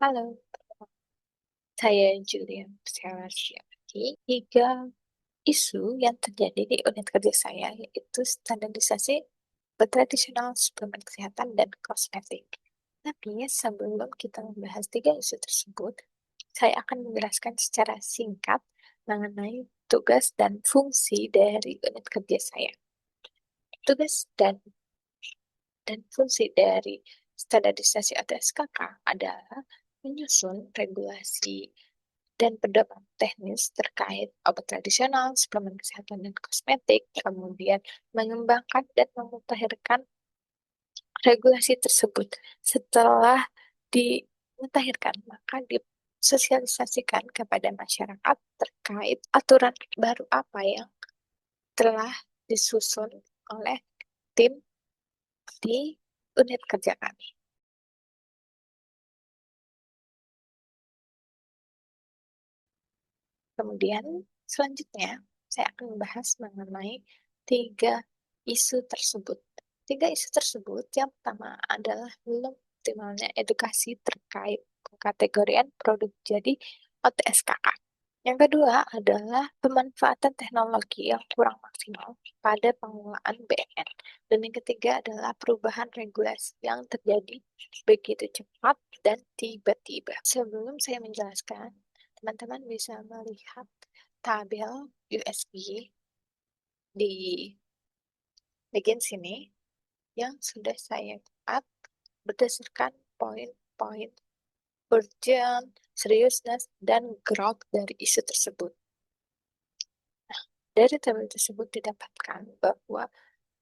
Halo, saya Julia Selasiati. Tiga isu yang terjadi di unit kerja saya yaitu standarisasi tradisional suplemen kesehatan dan kosmetik. Tapi sebelum kita membahas tiga isu tersebut, saya akan menjelaskan secara singkat mengenai tugas dan fungsi dari unit kerja saya. Tugas dan fungsi dari standarisasi atau SKK adalah menyusun regulasi dan pedoman teknis terkait obat tradisional, suplemen kesehatan dan kosmetik, kemudian mengembangkan dan memutakhirkan regulasi tersebut. Setelah dimutakhirkan, maka disosialisasikan kepada masyarakat terkait aturan baru apa yang telah disusun oleh tim di unit kerja kami. Kemudian selanjutnya saya akan membahas mengenai tiga isu tersebut. Tiga isu tersebut yang pertama adalah belum optimalnya edukasi terkait pengkategorian produk jadi OTSKK. Yang kedua adalah pemanfaatan teknologi yang kurang maksimal pada pengelolaan BNN. Dan yang ketiga adalah perubahan regulasi yang terjadi begitu cepat dan tiba-tiba. Sebelum saya menjelaskan, teman-teman bisa melihat tabel USB di bagian sini yang sudah saya buat berdasarkan poin-poin urgent, seriousness, dan growth dari isu tersebut. Dari tabel tersebut didapatkan bahwa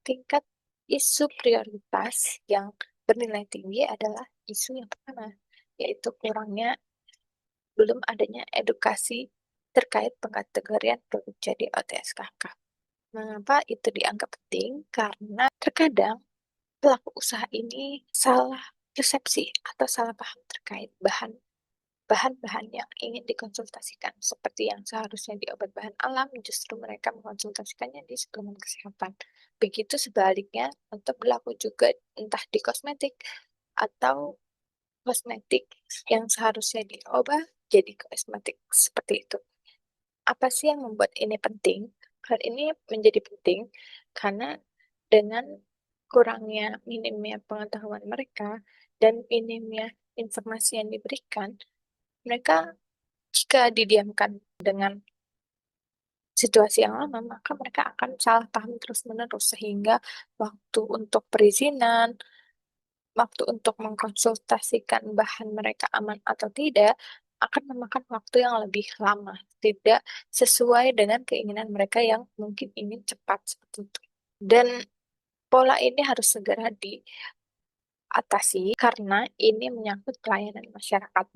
tingkat isu prioritas yang bernilai tinggi adalah isu yang pertama, yaitu kurangnya belum adanya edukasi terkait pengkategorian produk jadi OTSKK. Mengapa itu dianggap penting? Karena terkadang pelaku usaha ini salah persepsi atau salah paham terkait bahan-bahan yang ingin dikonsultasikan. Seperti yang seharusnya di obat bahan alam, justru mereka mengkonsultasikannya di suplemen kesehatan. Begitu sebaliknya untuk berlaku juga entah di kosmetik atau kosmetik yang seharusnya di obat jadi kosmetik seperti itu. Apa sih yang membuat ini penting? Hal ini menjadi penting karena dengan kurangnya minimnya pengetahuan mereka dan minimnya informasi yang diberikan, mereka jika didiamkan dengan situasi yang lama, maka mereka akan salah paham terus-menerus sehingga waktu untuk perizinan, waktu untuk mengkonsultasikan bahan mereka aman atau tidak, akan memakan waktu yang lebih lama, tidak sesuai dengan keinginan mereka yang mungkin ingin cepat seperti itu. Dan pola ini harus segera diatasi karena ini menyangkut pelayanan masyarakat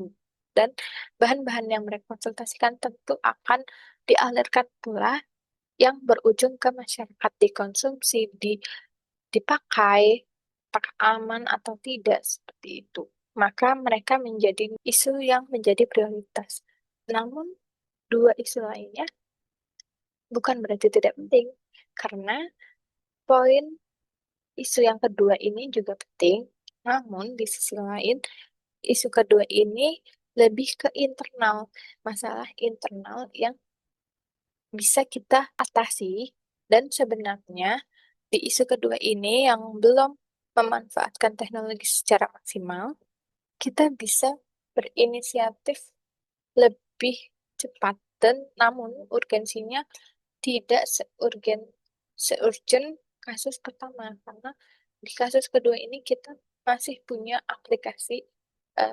dan bahan-bahan yang mereka konsultasikan tentu akan dialirkan pula yang berujung ke masyarakat dikonsumsi, dipakai, apakah aman atau tidak seperti itu. Maka mereka menjadi isu yang menjadi prioritas. Namun dua isu lainnya bukan berarti tidak penting, karena poin isu yang kedua ini juga penting, namun di sisi lain isu kedua ini lebih ke internal, masalah internal yang bisa kita atasi dan sebenarnya di isu kedua ini yang belum memanfaatkan teknologi secara maksimal, kita bisa berinisiatif lebih cepat dan namun urgensinya tidak seurgen kasus pertama karena di kasus kedua ini kita masih punya aplikasi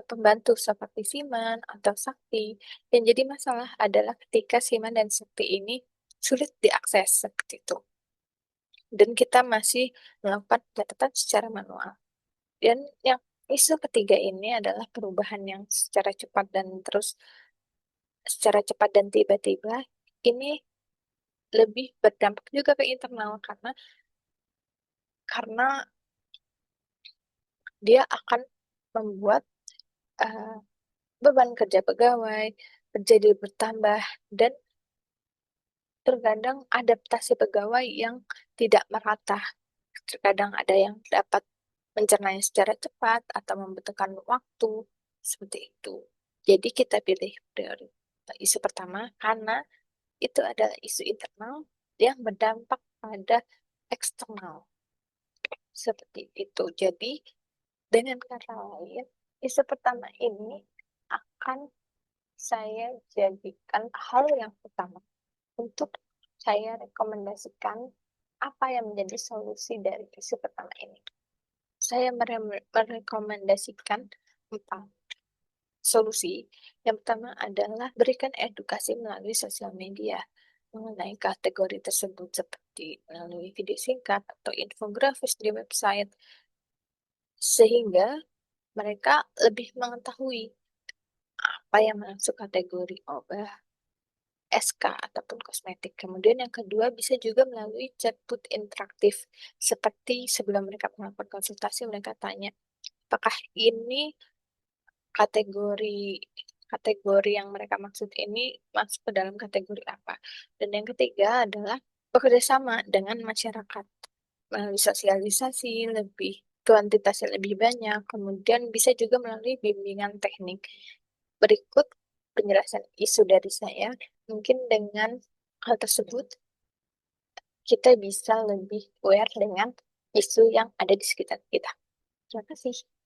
pembantu seperti Siman atau Sakti. Yang jadi masalah adalah ketika Siman dan Sakti ini sulit diakses seperti itu. Dan kita masih melakukan catatan secara manual. Dan yang isu ketiga ini adalah perubahan yang secara cepat dan tiba-tiba. Ini lebih berdampak juga ke internal karena dia akan membuat uh, beban kerja pegawai menjadi bertambah dan terkadang adaptasi pegawai yang tidak merata. Terkadang ada yang dapat mencernanya secara cepat atau membutuhkan waktu Seperti itu. Jadi kita pilih prioritas isu pertama karena itu adalah isu internal yang berdampak pada eksternal. Seperti itu. Jadi dengan kata lain, isu pertama ini akan saya jadikan hal yang utama untuk saya rekomendasikan apa yang menjadi solusi dari isu pertama ini. Saya merekomendasikan empat solusi. Yang pertama adalah berikan edukasi melalui sosial media mengenai kategori tersebut seperti melalui video singkat atau infografis di website sehingga mereka lebih mengetahui apa yang masuk kategori obat, SK ataupun kosmetik. Kemudian yang kedua bisa juga melalui chatbot interaktif seperti sebelum mereka melakukan konsultasi mereka tanya apakah ini kategori kategori yang mereka maksud ini masuk ke dalam kategori apa. Dan yang ketiga adalah bekerja sama dengan masyarakat melalui sosialisasi lebih kuantitasnya lebih banyak, kemudian bisa juga melalui bimbingan teknik. Berikut penjelasan isu dari saya. Mungkin dengan hal tersebut kita bisa lebih aware dengan isu yang ada di sekitar kita. Terima kasih.